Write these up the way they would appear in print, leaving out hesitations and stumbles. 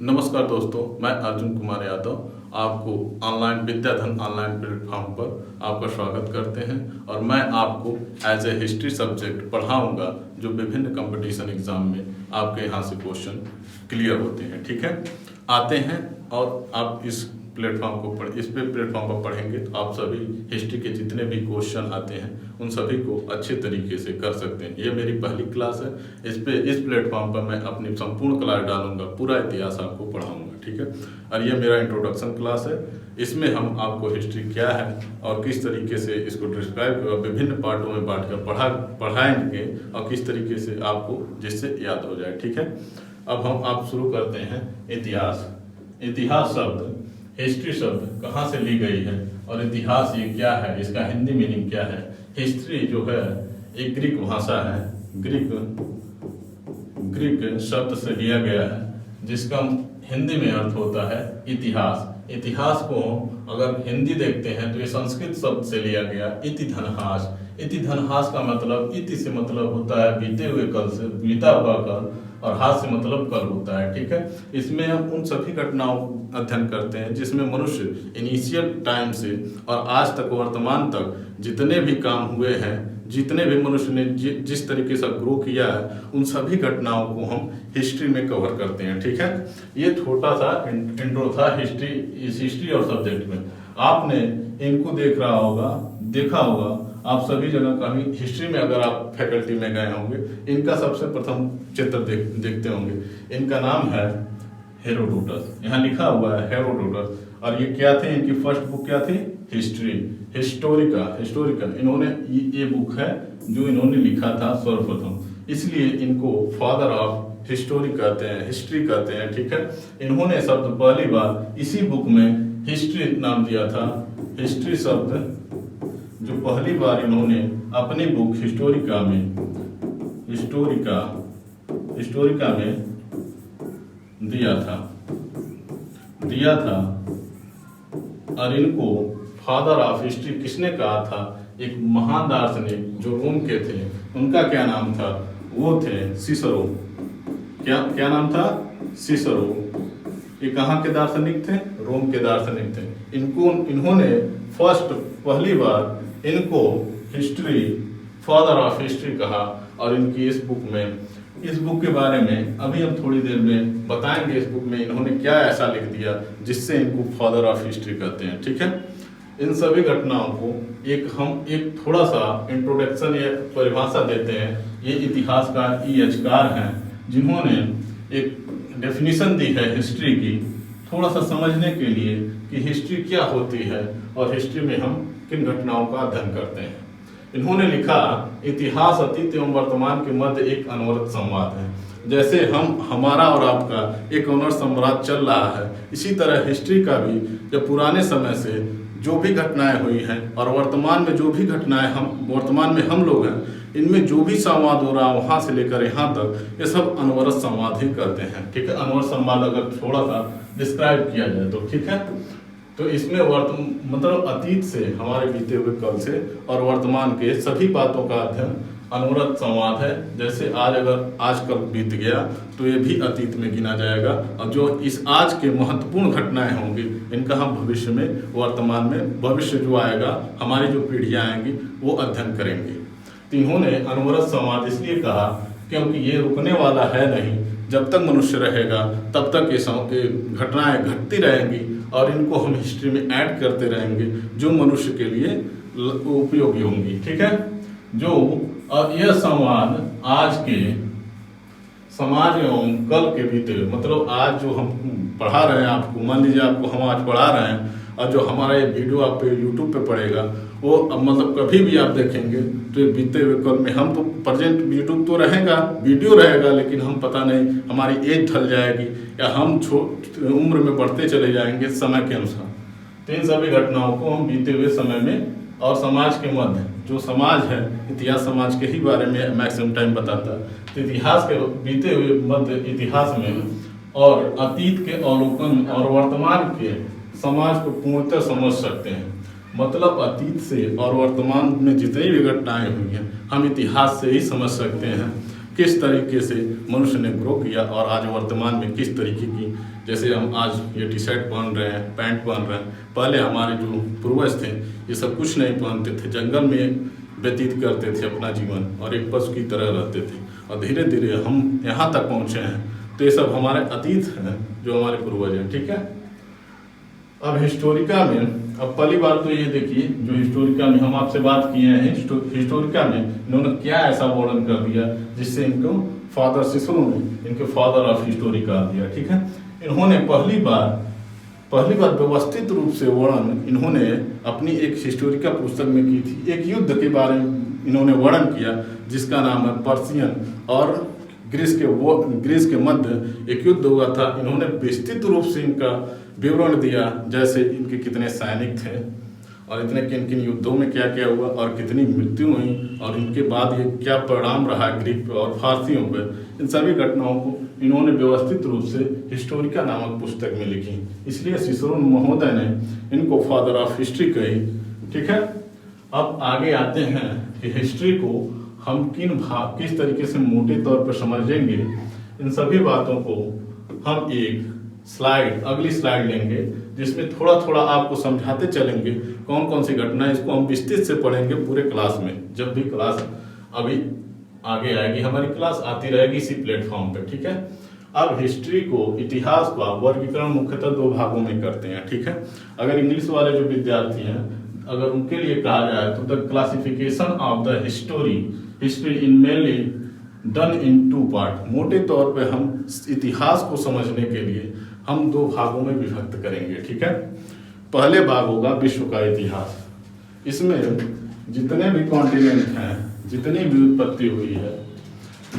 नमस्कार दोस्तों, मैं अर्जुन कुमार यादव आपको ऑनलाइन विद्याधन ऑनलाइन प्लेटफॉर्म पर आपका स्वागत करते हैं और मैं आपको एज ए हिस्ट्री सब्जेक्ट पढ़ाऊंगा जो विभिन्न कंपटीशन एग्जाम में आपके यहाँ से क्वेश्चन क्लियर होते हैं। ठीक है, आते हैं और आप इस प्लेटफॉर्म को इस प्लेटफॉर्म पर पढ़ेंगे तो आप सभी हिस्ट्री के जितने भी क्वेश्चन आते हैं उन सभी को अच्छे तरीके से कर सकते हैं। ये मेरी पहली क्लास है। इस प्लेटफॉर्म पर मैं अपनी संपूर्ण क्लास डालूंगा, पूरा इतिहास आपको पढ़ाऊंगा। ठीक है, और ये मेरा इंट्रोडक्शन क्लास है। इसमें हम आपको हिस्ट्री क्या है और किस तरीके से इसको डिस्क्राइब विभिन्न पार्टों में बांटकर पढ़ाएंगे और किस तरीके से आपको जिससे याद हो जाए। ठीक है, अब आप शुरू करते हैं। इतिहास शब्द, हिस्ट्री शब्द कहाँ से ली गई है और इतिहास ये क्या है, इसका हिंदी मीनिंग क्या है। हिस्ट्री जो है एक ग्रीक भाषा है, ग्रीक शब्द से लिया गया है जिसका हिंदी में अर्थ होता है इतिहास। इतिहास को अगर हिंदी देखते हैं तो ये संस्कृत शब्द से लिया गया इतिधनहास। इतिधनहास का मतलब इति से मतलब होता है बीते हुए कल से, बीता हुआ कल, और हाथ से मतलब कल होता है। ठीक है, इसमें हम उन सभी घटनाओं अध्ययन करते हैं जिसमें मनुष्य इनिशियल टाइम से और आज तक वर्तमान तक जितने भी काम हुए हैं, जितने भी मनुष्य ने जिस तरीके से ग्रो किया है, उन सभी घटनाओं को हम हिस्ट्री में कवर करते हैं। ठीक है, ये छोटा सा इंट्रो था हिस्ट्री और सब्जेक्ट में। आपने इनको देखा होगा आप सभी जगह कहीं हिस्ट्री में अगर आप फैकल्टी में गए होंगे, इनका सबसे प्रथम चित्र देखते होंगे। इनका नाम है हेरोडोटस, यहाँ लिखा हुआ है हेरोडोटस। और ये क्या थे, इनकी फर्स्ट बुक क्या थी, हिस्टोरिकल। इन्होंने ये बुक है जो इन्होंने लिखा था सर्वप्रथम, इसलिए इनको फादर ऑफ हिस्ट्री कहते हैं। ठीक है, इन्होंने शब्द पहली बार इसी बुक में हिस्ट्री नाम दिया था। हिस्ट्री शब्द जो पहली बार इन्होंने अपनी बुक हिस्टोरिका में दिया था। और इनको फादर ऑफ हिस्ट्री किसने कहा था, एक महान दार्शनिक जो रोम के थे, उनका क्या नाम था, वो थे सिसरो। क्या नाम था, सिसरो। ये कहाँ के दार्शनिक थे, रोम के दार्शनिक थे। इन्होंने पहली बार इनको फादर ऑफ हिस्ट्री कहा। और इनकी इस बुक के बारे में अभी हम थोड़ी देर में बताएंगे। इस बुक में इन्होंने क्या ऐसा लिख दिया जिससे इनको फादर ऑफ हिस्ट्री कहते हैं। ठीक है, इन सभी घटनाओं को हम एक थोड़ा सा इंट्रोडक्शन या परिभाषा देते हैं। ये इतिहासकार EH हैं जिन्होंने एक डेफिनेशन दी है हिस्ट्री की, थोड़ा सा समझने के लिए कि हिस्ट्री क्या होती है और हिस्ट्री में हम किन घटनाओं का अध्ययन करते हैं। इन्होंने लिखा, इतिहास अतीत एवं वर्तमान के मध्य एक अनवरत संवाद है। जैसे हमारा और आपका एक अनवरत संवाद चल रहा है, इसी तरह हिस्ट्री का भी जब पुराने समय से जो भी घटनाएं हुई हैं और वर्तमान में जो भी घटनाएं वर्तमान में हम लोग हैं, इनमें जो भी संवाद हो रहा है वहाँ से लेकर यहाँ तक, ये सब अनवरत संवाद ही करते हैं। ठीक है, अनवरत संवाद अगर थोड़ा सा डिस्क्राइब किया जाए तो ठीक है, तो इसमें मतलब अतीत से, हमारे बीते हुए कल से और वर्तमान के सभी बातों का अध्ययन अनवरत संवाद है। जैसे आज कल बीत गया तो ये भी अतीत में गिना जाएगा, और जो इस आज के महत्वपूर्ण घटनाएं होंगी इनका हम भविष्य में, वर्तमान में, भविष्य जो आएगा, हमारी जो पीढ़ियां आएंगी वो अध्ययन करेंगे। तो इन्होंने अनवरत संवाद इसलिए कहा क्योंकि ये रुकने वाला है नहीं। जब तक मनुष्य रहेगा तब तक ये घटनाएं घटती रहेंगी और इनको हम हिस्ट्री में ऐड करते रहेंगे जो मनुष्य के लिए उपयोगी होंगी। ठीक है, और यह संवाद आज के समाज एवं कल के बीते हुए, मतलब आज जो हम पढ़ा रहे हैं आपको, मान लीजिए आपको हम आज पढ़ा रहे हैं और जो हमारा ये वीडियो आप यूट्यूब पे पड़ेगा वो मतलब कभी भी आप देखेंगे तो ये बीते हुए कल में, हम तो प्रेजेंट यूट्यूब तो रहेगा, वीडियो रहेगा, लेकिन हम पता नहीं हमारी एज ढल जाएगी या हम उम्र में बढ़ते चले जाएंगे समय के अनुसार। तो इन सभी घटनाओं को हम बीते हुए समय में और समाज के मध्य, जो समाज है, इतिहास समाज के ही बारे में मैक्सिमम टाइम बताता है। तो इतिहास के बीते हुए मध्य इतिहास में और अतीत के अवलोकन और वर्तमान के समाज को पूर्णतः समझ सकते हैं। मतलब अतीत से और वर्तमान में जितनी भी घटनाएं हुई हैं हम इतिहास से ही समझ सकते हैं किस तरीके से मनुष्य ने ग्रो किया और आज वर्तमान में किस तरीके की, जैसे हम आज ये टी शर्ट पहन रहे हैं, पैंट पहन रहे हैं, पहले हमारे जो पूर्वज थे ये सब कुछ नहीं पहनते थे, जंगल में व्यतीत करते थे अपना जीवन और एक पशु की तरह रहते थे, और धीरे धीरे हम यहाँ तक पहुँचे हैं। तो ये सब हमारे अतीत हैं जो हमारे पूर्वज हैं, ठीक है। अब हिस्टोरिका में, अब पहली बार तो ये देखिए जो हिस्टोरिका में हम आपसे बात किए हैं, हिस्टोरिका में इन्होंने क्या ऐसा वर्णन कर दिया जिससे इनको फादर सिसरो ने इनके फादर ऑफ हिस्टोरी कहा दिया, ठीक है। इन्होंने पहली बार व्यवस्थित रूप से वर्णन इन्होंने अपनी एक हिस्टोरिका पुस्तक में की थी। एक युद्ध के बारे में इन्होंने वर्णन किया जिसका नाम है पर्शियन और ग्रीस के मध्य एक युद्ध हुआ था। इन्होंने विस्तृत रूप से इनका विवरण दिया, जैसे इनके कितने सैनिक थे और इतने किन किन युद्धों में क्या क्या हुआ और कितनी मृत्यु हुई और इनके बाद ये क्या परिणाम रहा ग्रीक और फारसियों पर। इन सभी घटनाओं को इन्होंने व्यवस्थित रूप से हिस्टोरिका नामक पुस्तक में लिखी, इसलिए सिसरोन महोदय ने इनको फादर ऑफ हिस्ट्री कही, ठीक है। अब आगे आते हैं कि हिस्ट्री को हम किस तरीके से मोटे तौर पर समझेंगे। इन सभी बातों को हम एक अगली स्लाइड लेंगे जिसमें थोड़ा थोड़ा आपको समझाते चलेंगे कौन कौन सी घटना, इसको हम विस्तृत से पढ़ेंगे पूरे क्लास में। जब भी क्लास अभी आगे आएगी, हमारी क्लास आती रहेगी इसी प्लेटफॉर्म पे, ठीक है। अब हिस्ट्री को, इतिहास का वर्गीकरण मुख्यतः दो भागों में करते हैं, ठीक है। अगर इंग्लिश वाले जो विद्यार्थी हैं, अगर उनके लिए कहा जाए तो the classification of the history in mainly done in two part. मोटे तौर पे हम इतिहास को समझने के लिए हम दो भागों में विभक्त करेंगे, ठीक है। पहले भाग होगा विश्व का इतिहास। इसमें जितने भी कॉन्टिनेंट हैं, जितनी भी उत्पत्ति हुई है,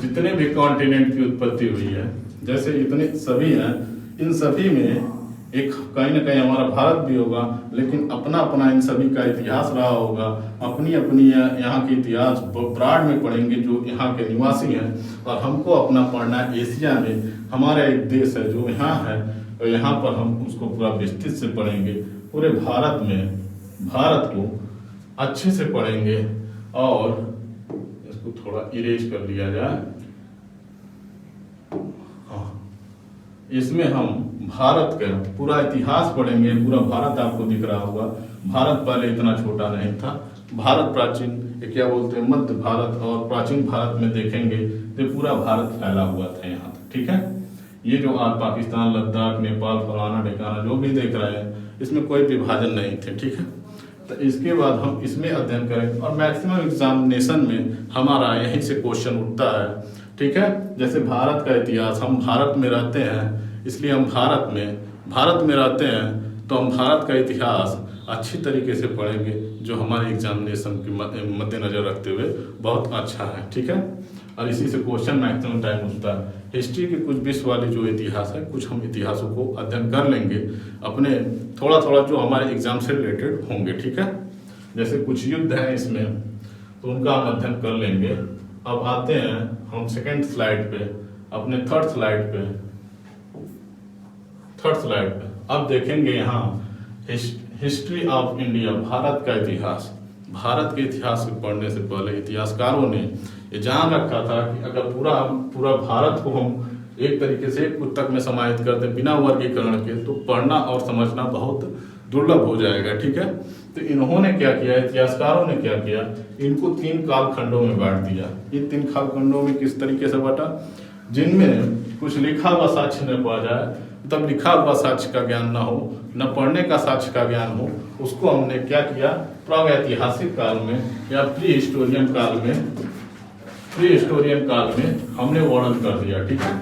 जितने भी कॉन्टिनेंट की उत्पत्ति हुई है, जैसे इतने सभी हैं, इन सभी में एक कहीं ना कहीं हमारा भारत भी होगा, लेकिन अपना अपना इन सभी का इतिहास रहा होगा। अपनी अपनी यहाँ के इतिहास ब्रॉड में पढ़ेंगे जो यहाँ के निवासी हैं, और हमको अपना पढ़ना एशिया में हमारा एक देश है जो यहाँ है, और यहाँ पर हम उसको पूरा विस्तृत से पढ़ेंगे। पूरे भारत में भारत को अच्छे से पढ़ेंगे, और इसको थोड़ा इरेज कर लिया जाए। इसमें हम भारत का पूरा इतिहास पढ़ेंगे। पूरा भारत आपको दिख रहा होगा। भारत पहले इतना छोटा नहीं था। भारत प्राचीन, क्या बोलते हैं, मध्य भारत और प्राचीन भारत में देखेंगे तो पूरा भारत फैला हुआ था यहाँ तक, ठीक है। ये जो आज पाकिस्तान, लद्दाख, नेपाल, फलाना ढिकाना जो भी देख रहे हैं, इसमें कोई विभाजन नहीं थे, ठीक है। तो इसके बाद हम इसमें अध्ययन करेंगे, और मैक्सिमम एग्जामिनेशन में हमारा यहीं से क्वेश्चन उठता है, ठीक है। जैसे भारत का इतिहास, हम भारत में रहते हैं, इसलिए हम भारत में रहते हैं, तो हम भारत का इतिहास अच्छी तरीके से पढ़ेंगे, जो हमारे एग्जामिनेशन के मद्देनजर रखते हुए बहुत अच्छा है, ठीक है। और इसी से क्वेश्चन मैक्सिमम टाइम उठता है। हिस्ट्री के कुछ विश्व वाले जो इतिहास है, कुछ हम इतिहासों को अध्ययन कर लेंगे अपने, थोड़ा थोड़ा जो हमारे एग्जाम से रिलेटेड होंगे, ठीक है। जैसे कुछ युद्ध हैं इसमें, तो उनका हम अध्ययन कर लेंगे। अब आते हैं हम सेकेंड स्लाइड पे, अपने थर्ड स्लाइड पे। अब देखेंगे यहाँ हिस्ट्री ऑफ इंडिया, भारत का इतिहास। भारत के इतिहास को पढ़ने से पहले इतिहासकारों ने ये जान रखा था कि अगर पूरा भारत को हम एक तरीके से एक पुस्तक में समाहित कर दें बिना वर्गीकरण के, तो पढ़ना और समझना बहुत दुर्लभ हो जाएगा, ठीक है। तो इन्होंने क्या किया, इतिहासकारों ने क्या किया, इनको 3 कालखंडों में बांट दिया। ये 3 कालखंडों में किस तरीके से बांटा, जिनमें कुछ लिखा हुआ साक्ष्य न पा जाए, तब लिखा हुआ साक्ष्य का ज्ञान न हो, न पढ़ने का साक्ष्य का ज्ञान हो, उसको हमने क्या किया, प्रागैतिहासिक काल में या प्री हिस्टोरियन काल में हमने वर्णन कर दिया, ठीक है।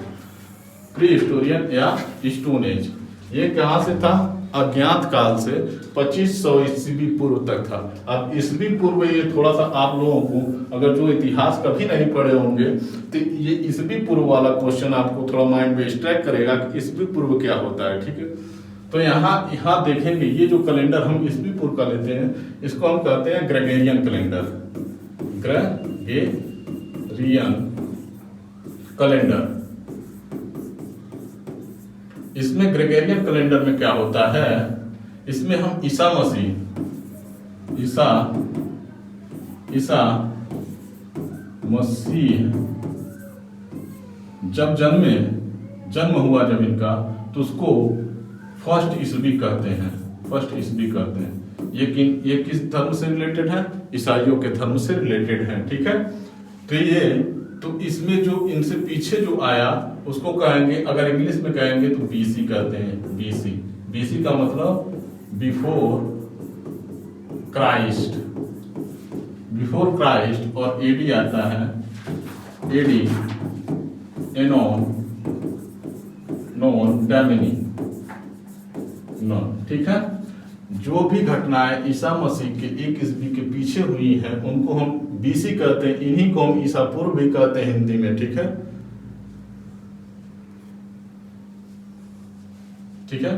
प्री हिस्टोरियन या स्टोन एज, ये कहाँ से था, अज्ञात काल से 2500 ईस्वी पूर्व तक था। अब ईस्वी पूर्व ये थोड़ा सा आप लोगों को, अगर जो इतिहास कभी नहीं पढ़े होंगे, तो ये ईस्वी पूर्व वाला क्वेश्चन आपको थोड़ा माइंड में स्ट्राइक करेगा कि ईस्वी पूर्व क्या होता है, ठीक है। तो यहाँ देखेंगे, ये जो कैलेंडर हम ईस्वी पूर्व का लेते हैं, इसको हम कहते हैं ग्रेगोरियन कैलेंडर। इसमें ग्रेगोरियन कैलेंडर में क्या होता है, इसमें हम ईसा मसीह जब जन्म हुआ जब इनका, तो उसको फर्स्ट ईस्वी कहते हैं, फर्स्ट ईस्वी कहते हैं। ये किस धर्म से रिलेटेड है? ईसाइयों के धर्म से रिलेटेड है, ठीक है। तो इसमें जो इनसे पीछे जो आया उसको कहेंगे, अगर इंग्लिश में कहेंगे तो बीसी कहते हैं। बीसी का मतलब बिफोर क्राइस्ट, और एडी आता है, एडी एनोन नॉन डोमिनी, ठीक है। जो भी घटनाएं ईसा मसीह के 1 ईस्वी के पीछे हुई हैं उनको हम बीसी कहते हैं, इन्हीं को हम ईसा पूर्व भी कहते हैं हिंदी में, ठीक है, ठीक है।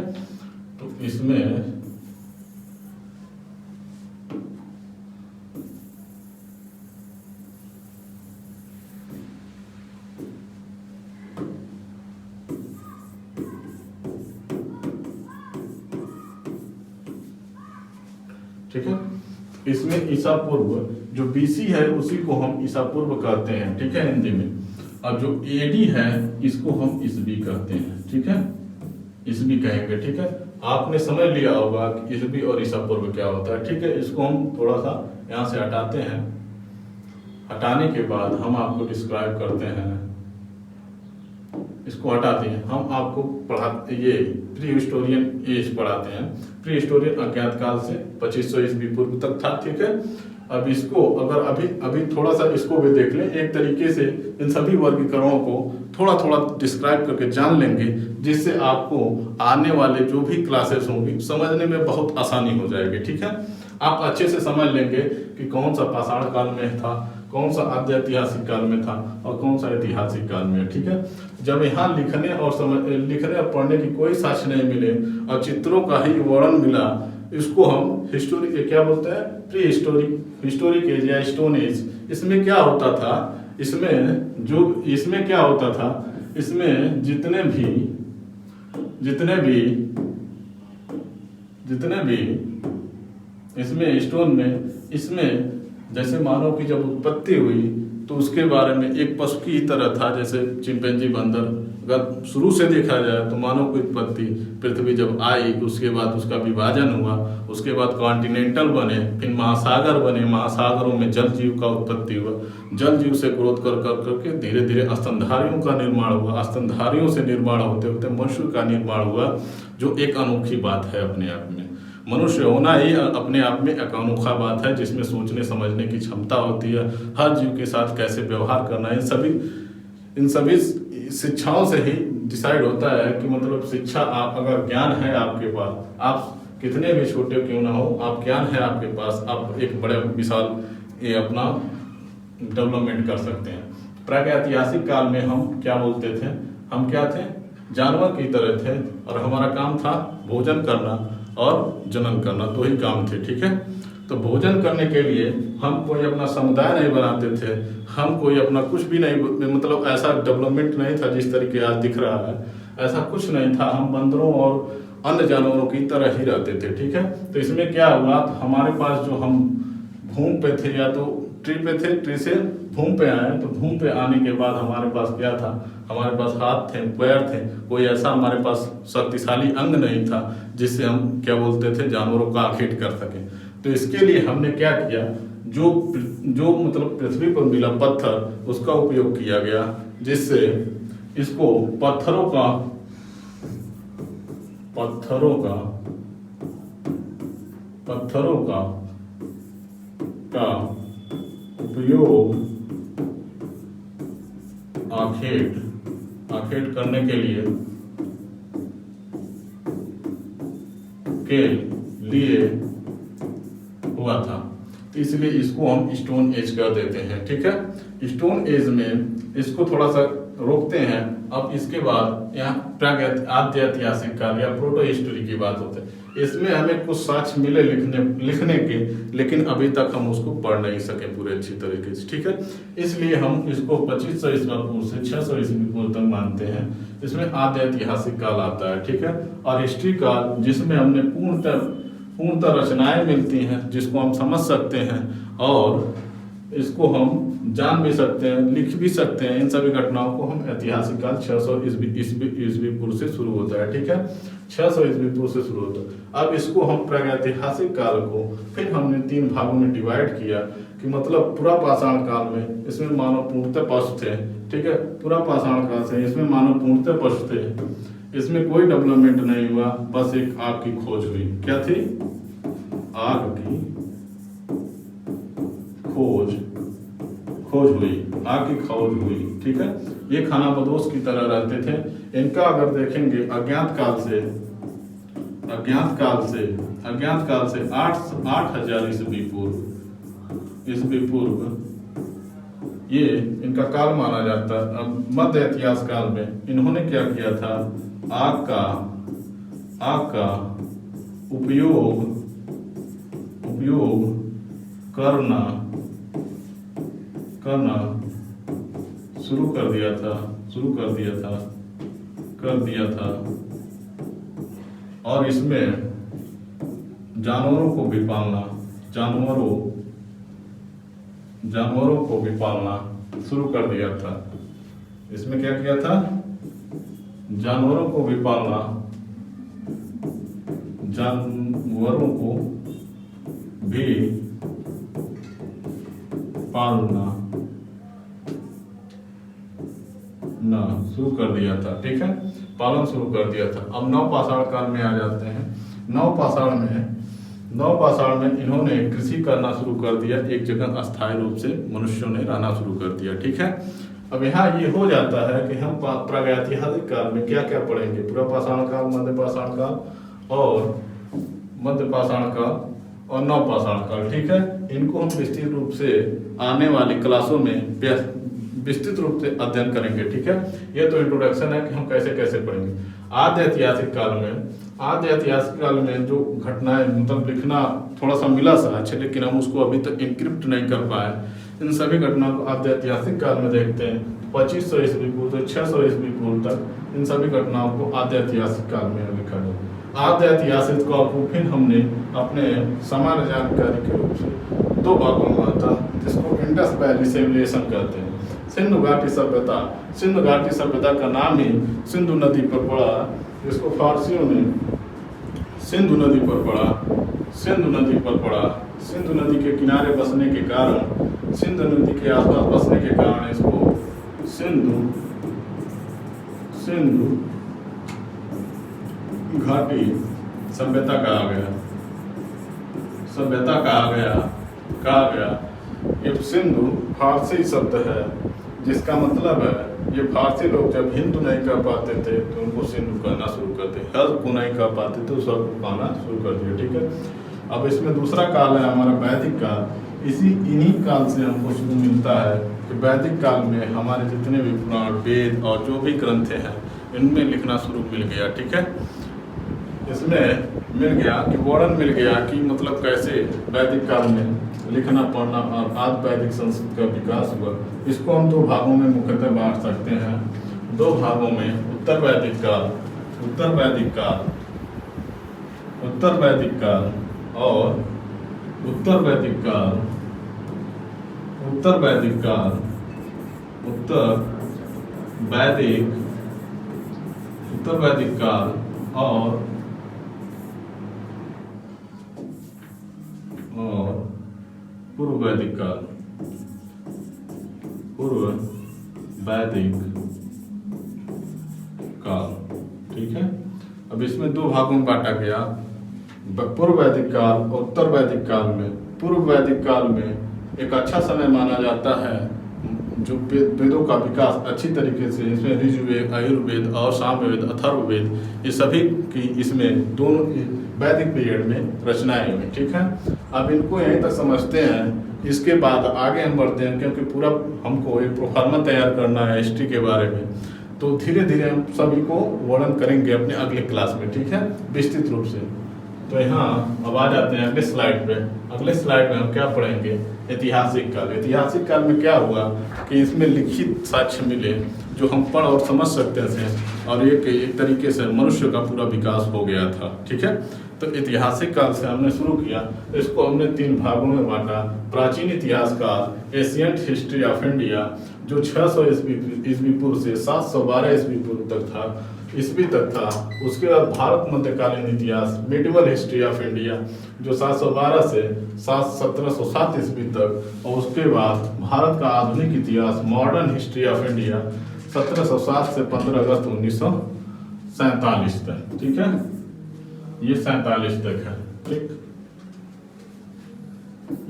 तो इसमें ठीक है, इसमें ईसा पूर्व जो बीसी है उसी को हम ईसा पूर्व कहते हैं, ठीक है, हिंदी में। अब जो एडी है इसको हम ईस्वी कहते हैं, ठीक है, ईस्वी कहेंगे, ठीक है। आपने समझ लिया होगा कि ईस्वी और ईसा पूर्व क्या होता है, ठीक है। इसको हम थोड़ा सा यहाँ से हटाते हैं, हटाने के बाद हम आपको डिस्क्राइब करते हैं, इसको हटाते हैं, हम आपको पढ़ाते, ये प्री हिस्टोरियन एज पढ़ाते हैं। प्री हिस्टोरियन अज्ञात काल से 2500 ईस्वी पूर्व तक था, ठीक है। अब इसको अगर अभी थोड़ा सा इसको भी देख लें, एक तरीके से इन सभी वर्गीकरणों को थोड़ा थोड़ा डिस्क्राइब करके जान लेंगे, जिससे आपको आने वाले जो भी क्लासेस होंगी समझने में बहुत आसानी हो जाएगी, ठीक है। आप अच्छे से समझ लेंगे कि कौन सा पाषाण काल में था, कौन सा आद्य ऐतिहासिक काल में था और कौन सा ऐतिहासिक काल में, ठीक है। जब यहाँ लिखने और पढ़ने की कोई साक्ष्य नहीं मिले और चित्रों का ही वर्णन मिला, इसको हम हिस्टोरी क्या बोलते हैं, प्री हिस्टोरिक एज या स्टोन एज। इसमें क्या होता था, इसमें क्या होता था, इसमें जितने भी इसमें स्टोन में, इसमें जैसे मानव की जब उत्पत्ति हुई तो उसके बारे में एक पशु की तरह था, जैसे चिंपैंजी, बंदर। अगर शुरू से देखा जाए तो मानव की उत्पत्ति, पृथ्वी जब आई उसके बाद उसका विभाजन हुआ, उसके बाद कॉन्टिनेंटल बने, फिर महासागर बने, महासागरों में जल जीव का उत्पत्ति हुआ, जल जीव से ग्रोथ कर करके धीरे धीरे स्तनधारियों का निर्माण हुआ, स्तनधारियों से निर्माण होते होते मनुष्य का निर्माण हुआ, जो एक अनोखी बात है अपने आप में। मनुष्य होना ही अपने आप में एक अनोखा बात है, जिसमें सोचने समझने की क्षमता होती है, हर जीव के साथ कैसे व्यवहार करना है, इन सभी शिक्षाओं से ही डिसाइड होता है कि मतलब शिक्षा, आप अगर ज्ञान है आपके पास, आप कितने भी छोटे क्यों ना हो, आप ज्ञान है आपके पास, आप एक बड़े विशाल ये अपना डेवलपमेंट कर सकते हैं। प्रागैतिहासिक काल में हम क्या बोलते थे, हम क्या थे, जानवर की तरह थे और हमारा काम था भोजन करना और जनन करना, दो ही काम थे, ठीक है। तो भोजन करने के लिए हम कोई अपना समुदाय नहीं बनाते थे, हम कोई अपना कुछ भी नहीं, मतलब ऐसा डेवलपमेंट नहीं था जिस तरीके आज दिख रहा है, ऐसा कुछ नहीं था। हम बंदरों और अन्य जानवरों की तरह ही रहते थे, ठीक है। तो इसमें क्या हुआ, तो हमारे पास जो हम भूमि पे थे या तो ट्री पे थे, ट्री से भूमि पे आए, तो भूमि पे आने के बाद हमारे पास क्या था, हमारे पास हाथ थे, पैर थे, कोई ऐसा हमारे पास शक्तिशाली अंग नहीं था जिससे हम क्या बोलते थे, जानवरों का आखेट कर सके। तो इसके लिए हमने क्या किया, जो मतलब पृथ्वी पर मिला पत्थर, उसका उपयोग किया गया, जिससे इसको पत्थरों का उपयोग आखेट करने के लिए हुआ था, तो इसलिए इसको हम स्टोन एज कर देते हैं, ठीक है। स्टोन एज में इसको थोड़ा सा रोकते हैं। अब इसके बाद यहाँ आद्य ऐतिहासिक काल या प्रोटो हिस्ट्री की बात होती है। इसमें हमें कुछ साक्ष्य मिले लिखने के, लेकिन अभी तक हम उसको पढ़ नहीं सके पूरे अच्छी तरीके से, ठीक है। इसलिए हम इसको 2500 ईस्वी पूर्व से 600 ईस्वी पूर्व तक मानते हैं। इसमें आद्य ऐतिहासिक काल आता है, ठीक है। और हिस्ट्री काल, जिसमें हमने पूर्णतः रचनाएं मिलती हैं, जिसको हम समझ सकते हैं, और इसको हम जान भी सकते हैं, लिख भी सकते हैं। इन सभी घटनाओं को हम ऐतिहासिक काल 600 ईस्वी पूर्व से शुरू होता है, ठीक है, 600 ईस्वी पूर्व से शुरू होता है। अब इसको हम प्रागैतिहासिक काल को फिर हमने 3 भागों में डिवाइड किया कि मतलब पूरा पाषाण काल में इसमें मानव पूर्णतः पशु थे, ठीक है, पूरा पाषाण काल से इसमें मानव पूर्णतः पशु थे, इसमें कोई डेवलपमेंट नहीं हुआ, बस एक आग की खोज हुई। क्या थी? आग की खोज हुई, आग की खोज हुई, ठीक है। ये खानाबदोश की तरह रहते थे। इनका अगर देखेंगे अज्ञात काल से 8000 ईस्वी पूर्व ये इनका काल माना जाता है। अब मध्य इतिहास काल में इन्होंने क्या किया था? आग का उपयोग करना शुरू कर दिया था और इसमें जानवरों को भी पालना शुरू कर दिया था। इसमें क्या किया था? जानवरों को भी पालना शुरू कर दिया था, ठीक है, पालन शुरू कर दिया था। अब नवपाषाण काल में आ जाते हैं। नवपाषाण में इन्होंने कृषि करना शुरू कर दिया, एक जगह अस्थायी रूप से मनुष्यों ने रहना शुरू कर दिया, ठीक है। अब यहाँ ये हो जाता है कि हम प्रागैतिहासिक काल में क्या क्या पढ़ेंगे? पूरा पाषाण काल, मध्य पाषाण काल और नवपाषाण काल, ठीक है। इनको हम विस्तृत रूप से आने वाली क्लासों में विस्तृत रूप से अध्ययन करेंगे, ठीक है। ये तो इंट्रोडक्शन है कि हम कैसे कैसे पढ़ेंगे। आद्य ऐतिहासिक काल में जो घटनाएं मतलब लिखना थोड़ा सा मिला सा अच्छे, लेकिन हम उसको अभी तक इनक्रिप्ट नहीं कर पाए। इन सभी घटनाओं को आद्य ऐतिहासिक काल में देखते हैं। 2500 ईस्वी पूर्व से 600 ईस्वी पूर्व तक इन सभी घटनाओं को आद्य ऐतिहासिक काल में लिखा गया। आद्य ऐतिहासिक काल को फिर हमने अपने सामान्य जानकारी के रूप से 2 भागों में बांटा, जिसको इंडस वैली सिविलाइजेशन कहते हैं। सिंधु घाटी सभ्यता का नाम ही सिंधु नदी पर पड़ा, जिसको फारसियों ने सिंधु नदी पर पड़ा। सिंधु नदी के किनारे बसने के कारण, सिंधु नदी के आसपास बसने के कारण इसको सिंधु घाटी सभ्यता कहा गया। ये सिंधु फारसी शब्द है, जिसका मतलब है ये फारसी लोग जब हिंदू नहीं कर पाते थे तो उनको सिंधु कहना शुरू करते, हर को नहीं कर पाते थे उसको कहना शुरू कर दिया, ठीक है। अब इसमें दूसरा काल है हमारा वैदिक काल। इन्हीं काल से हमको शुरू मिलता है कि वैदिक काल में हमारे जितने भी पुराण, वेद और जो भी ग्रंथ हैं इनमें लिखना शुरू मिल गया, ठीक है। इसमें मिल गया कि वर्णन मिल गया कि मतलब कैसे वैदिक काल में लिखना पढ़ना और आदि वैदिक संस्कृत का विकास हुआ। इसको हम 2 भागों में मुख्यतः बांट सकते हैं। 2 भागों में उत्तर वैदिक काल और उत्तर वैदिक काल और पूर्व वैदिक काल। ठीक है। अब इसमें 2 भागों में बांटा गया, पूर्व वैदिक काल और उत्तर वैदिक काल में। पूर्व वैदिक काल में एक अच्छा समय माना जाता है जो वेदों का विकास अच्छी तरीके से, इसमें ऋजुवेद, आयुर्वेद और सामवेद, अथर्ववेद, ये सभी की इसमें दोनों वैदिक पीरियड में रचनाएं हुई, ठीक है। अब इनको यहीं तक समझते हैं, इसके बाद आगे हम बढ़ते हैं, क्योंकि पूरा हमको एक प्रोफार्मा तैयार करना है हिस्ट्री के बारे में, तो धीरे धीरे हम सभी को वर्णन करेंगे अपने अगले क्लास में, ठीक है, विस्तृत रूप से। तो यहाँ अब आ जाते हैं अगले स्लाइड पे। अगले स्लाइड में हम क्या पढ़ेंगे, ऐतिहासिक काल। ऐतिहासिक काल में क्या हुआ कि इसमें लिखित साक्ष्य मिले जो हम पढ़ और समझ सकते थे, और एक तरीके से मनुष्य का पूरा विकास हो गया था। ठीक है, तो ऐतिहासिक काल से हमने शुरू किया, तो इसको हमने 3 भागों में बांटा। प्राचीन इतिहास काल, एशियंट हिस्ट्री ऑफ इंडिया, जो 600 ईस्वी पूर्व से 712 ईस्वी पूर्व तक था। उसके बाद भारत मध्यकालीन इतिहास, मिडिवल हिस्ट्री ऑफ इंडिया, जो 712 से 1707 ईस्वी तक, और उसके बाद भारत का आधुनिक इतिहास, मॉडर्न हिस्ट्री ऑफ इंडिया, 1707 से 15 अगस्त 1947 तक। ठीक है, ये 47 तक है। ठीक,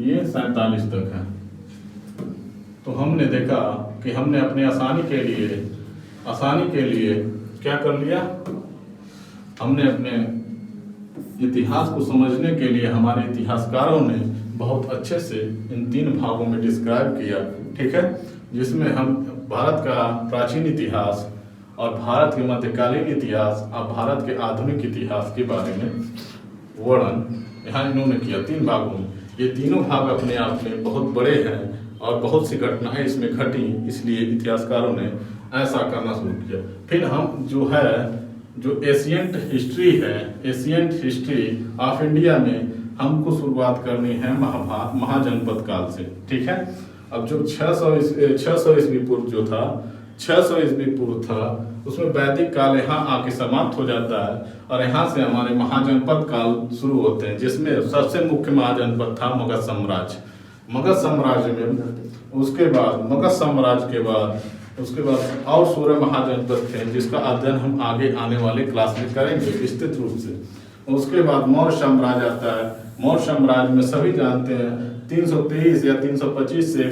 ये 47 तक है। तो हमने देखा कि हमने अपने आसानी के लिए क्या कर लिया, हमने अपने इतिहास को समझने के लिए हमारे इतिहासकारों ने बहुत अच्छे से इन 3 भागों में डिस्क्राइब किया। ठीक है, जिसमें हम भारत का प्राचीन इतिहास और भारत के मध्यकालीन इतिहास और भारत के आधुनिक इतिहास के बारे में वर्णन यहाँ इन्होंने किया 3 भागों में। ये तीनों भाग अपने आप में बहुत बड़े हैं और बहुत सी घटनाएं इसमें घटी, इसलिए इतिहासकारों ने ऐसा करना शुरू किया। फिर हम जो एशियंट हिस्ट्री है, एशियंट हिस्ट्री ऑफ इंडिया में हमको शुरुआत करनी है महाजनपद काल से। ठीक है, अब जो 600 ईस्वी पूर्व जो था, 600 ईस्वी पूर्व था, उसमें वैदिक काल यहाँ आके समाप्त हो जाता है और यहाँ से हमारे महाजनपद काल शुरू होते हैं, जिसमें सबसे मुख्य महाजनपद था मगध साम्राज्य। मगध साम्राज्य में उसके बाद और 16 महाजनपद थे, जिसका अध्ययन हम आगे आने वाले क्लास में करेंगे विस्तृत रूप से। उसके बाद मौर्य साम्राज्य आता है। मौर्य साम्राज्य में सभी जानते हैं 323 या 325 से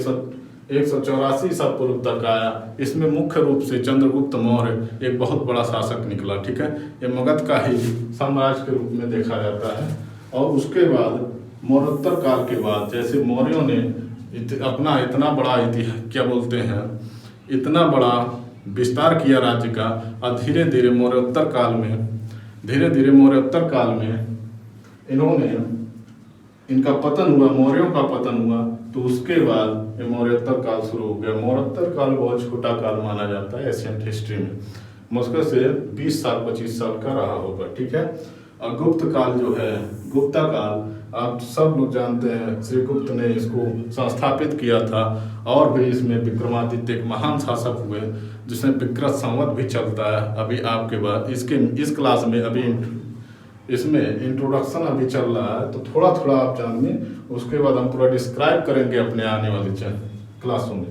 184 ईसा पूर्व तक आया। इसमें मुख्य रूप से चंद्रगुप्त मौर्य एक बहुत बड़ा शासक निकला। ठीक है, ये मगध का ही साम्राज्य के रूप में देखा जाता है। और उसके बाद मौर्योत्तर काल के बाद, जैसे मौर्यों ने अपना इतना बड़ा इतना बड़ा विस्तार किया राज्य का, और धीरे धीरे मौर्योत्तर काल में इनका पतन हुआ, मौर्यों का पतन हुआ। तो उसके बाद ये मौर्योत्तर काल शुरू हो गया। मौर्योत्तर काल बहुत छोटा काल माना जाता है एशियंट हिस्ट्री में, मुश्किल से 20 साल 25 साल का रहा होगा। ठीक है, और गुप्त काल जो है, गुप्ता काल आप सब लोग जानते हैं, श्रीगुप्त ने इसको संस्थापित किया था। और भी इसमें विक्रमादित्य एक महान शासक हुए, जिसमें विक्रत संवत भी चलता है। अभी आपके बाद इस क्लास में अभी इसमें इंट्रोडक्शन अभी चल रहा है, तो थोड़ा थोड़ा आप जानिए। उसके बाद हम पूरा डिस्क्राइब करेंगे अपने आने वाली क्लासों में।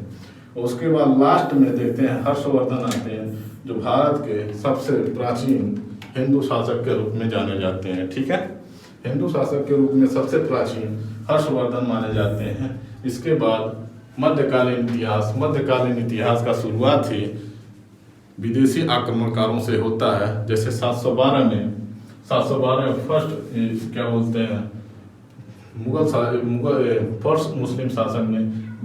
उसके बाद लास्ट में देखते हैं हर्षवर्धन आते हैं, जो भारत के सबसे प्राचीन हिंदू शासक के रूप में जाने जाते हैं। ठीक है, हिंदू शासक के रूप में सबसे प्राचीन हर्षवर्धन माने जाते हैं। इसके बाद मध्यकालीन इतिहास का शुरुआत ही विदेशी आक्रमणकारों से होता है। जैसे 712 में फर्स्ट क्या बोलते हैं, फर्स्ट मुस्लिम शासक ने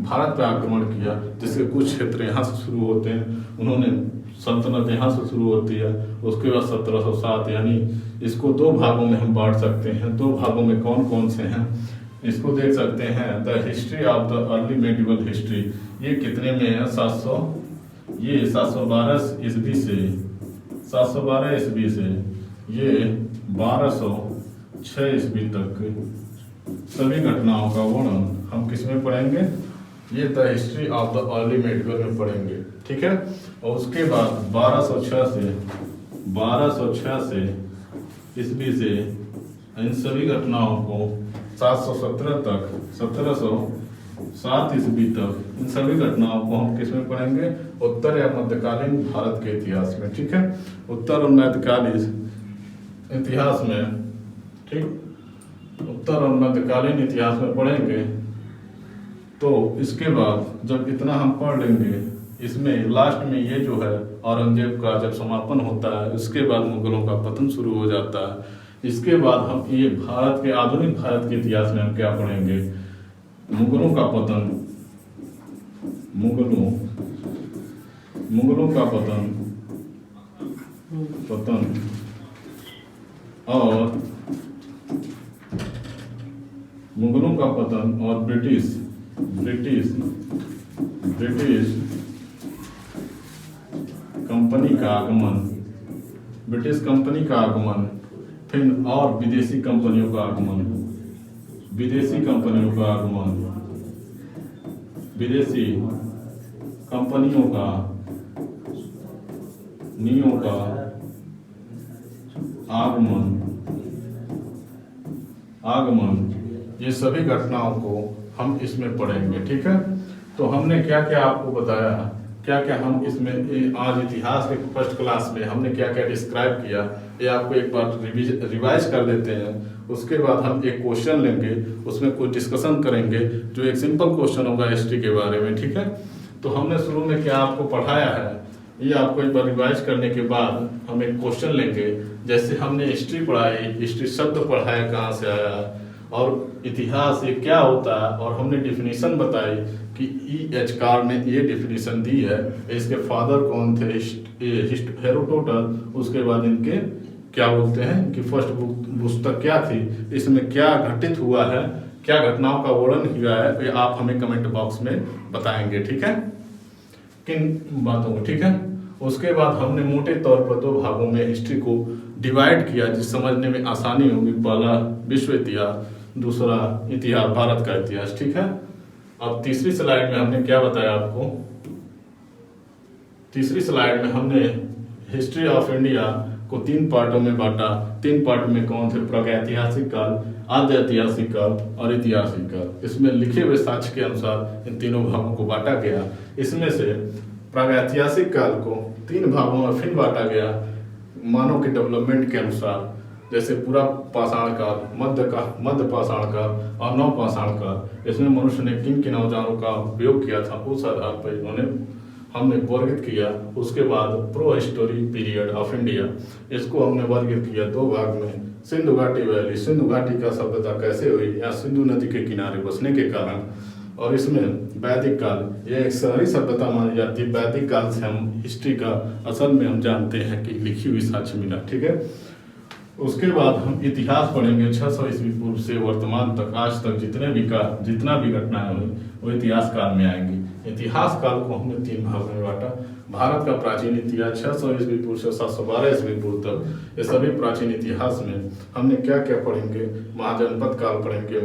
भारत पर आक्रमण किया, जिसके कुछ क्षेत्र यहाँ से शुरू होते हैं। उन्होंने सल्तनत यहाँ से शुरू होती है। उसके बाद 1707, यानी इसको 2 भागों में हम बांट सकते हैं। 2 भागों में कौन कौन से हैं इसको देख सकते हैं। The history of the early medieval history, ये कितने में है, 712 ईस्वी से ये 1206 ईस्वी तक सभी घटनाओं का वर्णन हम किस में पढ़ेंगे, ये the history of the early medieval में पढ़ेंगे। ठीक है, और उसके बाद 1206 ईस्वी से इन सभी घटनाओं को 717 तक 1707 ईस्वी तक इन सभी घटनाओं को हम किस में पढ़ेंगे, उत्तर या मध्यकालीन भारत के इतिहास में। ठीक है, उत्तर और मध्यकालीन इतिहास में, ठीक, उत्तर और मध्यकालीन इतिहास में पढ़ेंगे। तो इसके बाद जब इतना हम पढ़ लेंगे, इसमें लास्ट में ये जो है औरंगजेब का जब समापन होता है, उसके बाद मुगलों का पतन शुरू हो जाता है। इसके बाद हम ये भारत के आधुनिक भारत के इतिहास में हम क्या पढ़ेंगे, मुगलों का पतन, मुगलों का पतन और मुगलों का पतन और ब्रिटिश कंपनी का आगमन, ब्रिटिश कंपनी का आगमन, फिर और विदेशी कंपनियों का आगमन, विदेशी कंपनियों का आगमन, विदेशी कंपनियों का आगमन, ये सभी घटनाओं को हम इसमें पढ़ेंगे। ठीक है, तो हमने क्या क्या आपको बताया, क्या क्या हम इसमें आज इतिहास के फर्स्ट क्लास में हमने क्या क्या डिस्क्राइब किया, ये आपको एक बार रिवाइज कर लेते हैं। उसके बाद हम एक क्वेश्चन लेंगे, उसमें कुछ डिस्कशन करेंगे, जो एक सिंपल क्वेश्चन होगा हिस्ट्री के बारे में। ठीक है, तो हमने शुरू में क्या आपको पढ़ाया है, ये आपको एक बार रिवाइज करने के बाद हम एक क्वेश्चन लेंगे। जैसे हमने हिस्ट्री पढ़ाई, हिस्ट्री शब्द पढ़ाया कहाँ से आया, और इतिहास ये क्या होता है, और हमने डिफिनीशन बताई कि E.H. कार ने ये डिफिनीशन दी है, इसके फादर कौन थे, हेरोडोटस, उसके बाद इनके क्या बोलते हैं कि फर्स्ट पुस्तक क्या थी, इसमें क्या घटित हुआ है, क्या घटनाओं का वर्णन किया है, ये आप हमें कमेंट बॉक्स में बताएंगे। ठीक है, किन बातों को। ठीक है, उसके बाद हमने मोटे तौर पर 2 भागों में हिस्ट्री को डिवाइड किया, जिस समझने में आसानी होगी। पहला विश्व इतिहास, दूसरा इतिहास, भारत का इतिहास। ठीक है, अब तीसरी स्लाइड में हमने क्या बताया आपको, तीसरी स्लाइड में हमने हिस्ट्री ऑफ इंडिया को 3 पार्टों में बांटा। 3 पार्ट में कौन थे, प्रागैतिहासिक काल, आद्य ऐतिहासिक काल और ऐतिहासिक काल। इसमें लिखे हुए साक्ष्य के अनुसार इन तीनों भागों को बांटा गया। इसमें से प्रागैतिहासिक काल को 3 भागों में फिर बांटा गया मानव के डेवलपमेंट के अनुसार, जैसे पूरा पाषाण काल, मध्य पाषाण काल और नव पाषाण काल। इसमें मनुष्य ने किन किन औजारों का उपयोग किया था, उस आधार पर हमने वर्गित किया। उसके बाद pro history period of India, इसको हमने वर्गित किया 2 भाग में। सिंधु घाटी वैली, सिंधु घाटी का सभ्यता कैसे हुई, या सिंधु नदी के किनारे बसने के कारण। और इसमें वैदिक काल, ये एक शहरी सभ्यता मानी जाती है। वैदिक काल से हम हिस्ट्री का असल में हम जानते हैं कि लिखी हुई साक्ष्य मिला। ठीक है, उसके बाद हम इतिहास पढ़ेंगे 600 ईस्वी पूर्व से वर्तमान तक, आज तक जितना भी घटनाएं हुई वो इतिहास काल में आएंगी। इतिहास काल को हमने 3 भागों में बांटा। भारत का प्राचीन इतिहास 600 ईस्वी पूर्व से 712 ईस्वी पूर्व तक, ये सभी प्राचीन इतिहास में हमने क्या क्या पढ़ेंगे, महाजनपद काल पढ़ेंगे,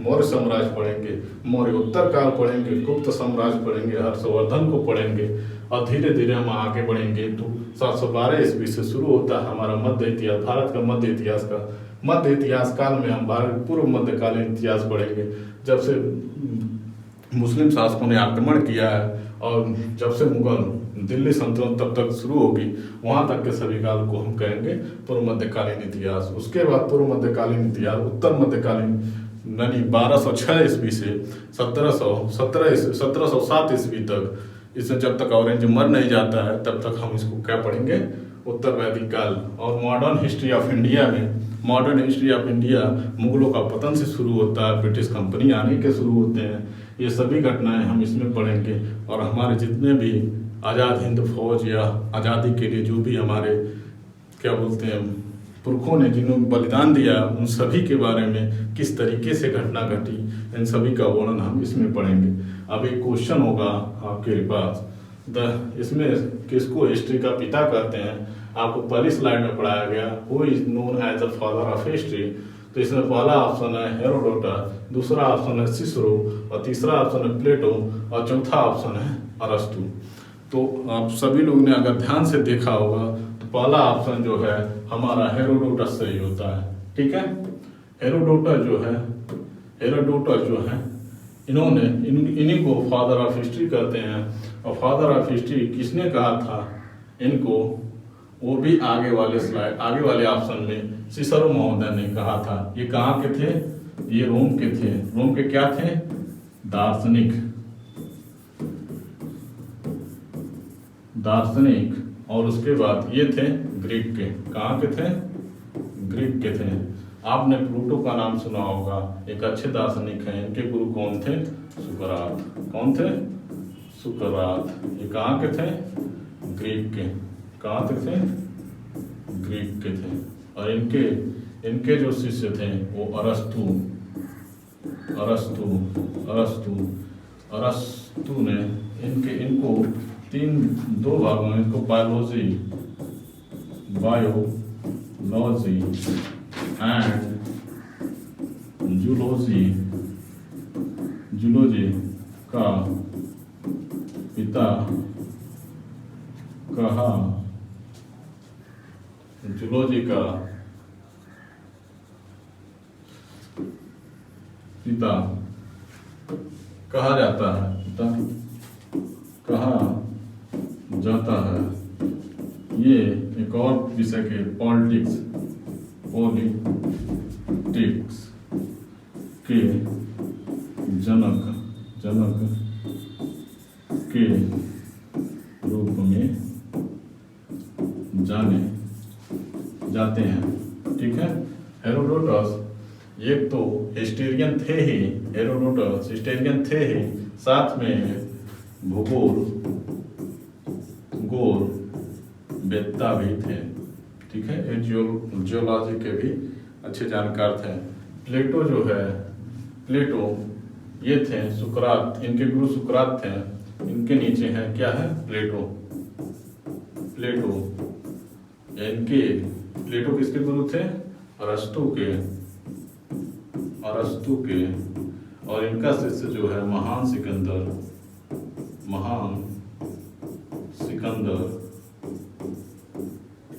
मौर्य साम्राज्य पढ़ेंगे, मौर्य उत्तर काल पढ़ेंगे, गुप्त साम्राज्य पढ़ेंगे, हर्षवर्धन को पढ़ेंगे, और धीरे धीरे हम आगे बढ़ेंगे। तो 712 ईस्वी से शुरू होता है हमारा मध्य इतिहास, भारत का मध्य इतिहास का। मध्य इतिहास काल में हम भारत पूर्व मध्यकालीन इतिहास पढ़ेंगे, जब से मुस्लिम शासकों ने आक्रमण किया है और जब से मुगल दिल्ली सल्तनत तब तक शुरू होगी, वहाँ तक के सभी काल को हम कहेंगे पूर्व मध्यकालीन इतिहास। उसके बाद पूर्व मध्यकालीन इतिहास, उत्तर मध्यकालीन यानी 1206 ईस्वी से 1707 ईस्वी तक, इसमें जब तक ऑरेंज मर नहीं जाता है तब तक हम इसको क्या पढ़ेंगे, उत्तर वैदिक काल। और मॉडर्न हिस्ट्री ऑफ इंडिया में, मॉडर्न हिस्ट्री ऑफ इंडिया मुगलों का पतन से शुरू होता है, ब्रिटिश कंपनी आने के शुरू होते हैं, ये सभी घटनाएं हम इसमें पढ़ेंगे। और हमारे जितने भी आज़ाद हिंद फौज या आज़ादी के लिए जो भी हमारे क्या बोलते हैं पुरखों ने जिन्होंने बलिदान दिया, उन सभी के बारे में किस तरीके से घटना घटी, इन सभी का वर्णन हम इसमें पढ़ेंगे। अब एक क्वेश्चन होगा आपके पास, इसमें किसको हिस्ट्री का पिता कहते हैं, आपको पहली स्लाइड में पढ़ाया गया, who is known as the father of history. तो इसमें पहला ऑप्शन है हेरोडोटस, दूसरा ऑप्शन है सिसरो, और तीसरा ऑप्शन है प्लेटो, और चौथा ऑप्शन है अरस्तु। तो आप सभी लोग ने अगर ध्यान से देखा होगा तो पहला ऑप्शन जो है हमारा हेरोडोटस से ही होता है। ठीक है, हेरोडोटस जो है इन्होंने इन्हीं को फादर ऑफ हिस्ट्री कहते हैं। और फादर ऑफ हिस्ट्री किसने कहा था इनको, वो भी आगे वाले ऑप्शन में सिसरो महोदय ने कहा था। ये कहाँ के थे, ये रोम के थे। रोम के क्या थे, दार्शनिक। और उसके बाद ये थे ग्रीक के, कहाँ के थे, ग्रीक के थे। आपने प्लूटो का नाम सुना होगा, एक अच्छे दार्शनिक हैं। इनके गुरु कौन थे, सुकरात। कौन थे, सुकरात। ये कहाँ के थे, ग्रीक के। कहाँ तक थे, ग्रीक के थे। और इनके जो शिष्य थे वो अरस्तु अरस्तु ने इनको दो भागों में इनको बायोलॉजी एंड जूलॉजी का पिता कहा जाता है। ये एक और विषय के पॉलिटिक्स के जनक के रूप में जाने जाते हैं। ठीक है, हेरोडोटस एक तो हिस्टोरियन थे ही, साथ में भूगोल वेत्ता भी थे। ठीक है, ये जियोलॉजी के भी अच्छे जानकार थे। प्लेटो ये थे सुकरात, इनके गुरु सुकरात थे। इनके नीचे हैं क्या है, प्लेटो किसके गुरु थे, अरस्तु के। और इनका शिष्य जो है महान सिकंदर,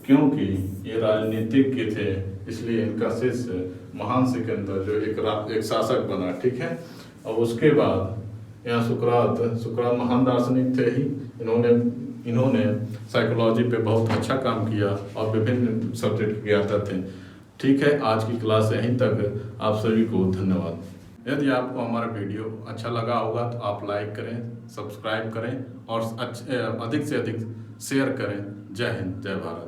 क्योंकि ये राजनीतिज्ञ थे, इसलिए इनका शिष्य महान सिकंदर जो एक शासक बना। ठीक है, और उसके बाद यहाँ सुकरात महान दार्शनिक थे ही। इन्होंने साइकोलॉजी पे बहुत अच्छा काम किया और विभिन्न सब्जेक्ट ज्ञाता थे। ठीक है, आज की क्लास यहीं तक। आप सभी को धन्यवाद। यदि आपको हमारा वीडियो अच्छा लगा होगा तो आप लाइक करें, सब्सक्राइब करें और अधिक से अधिक शेयर करें। जय हिंद, जय भारत।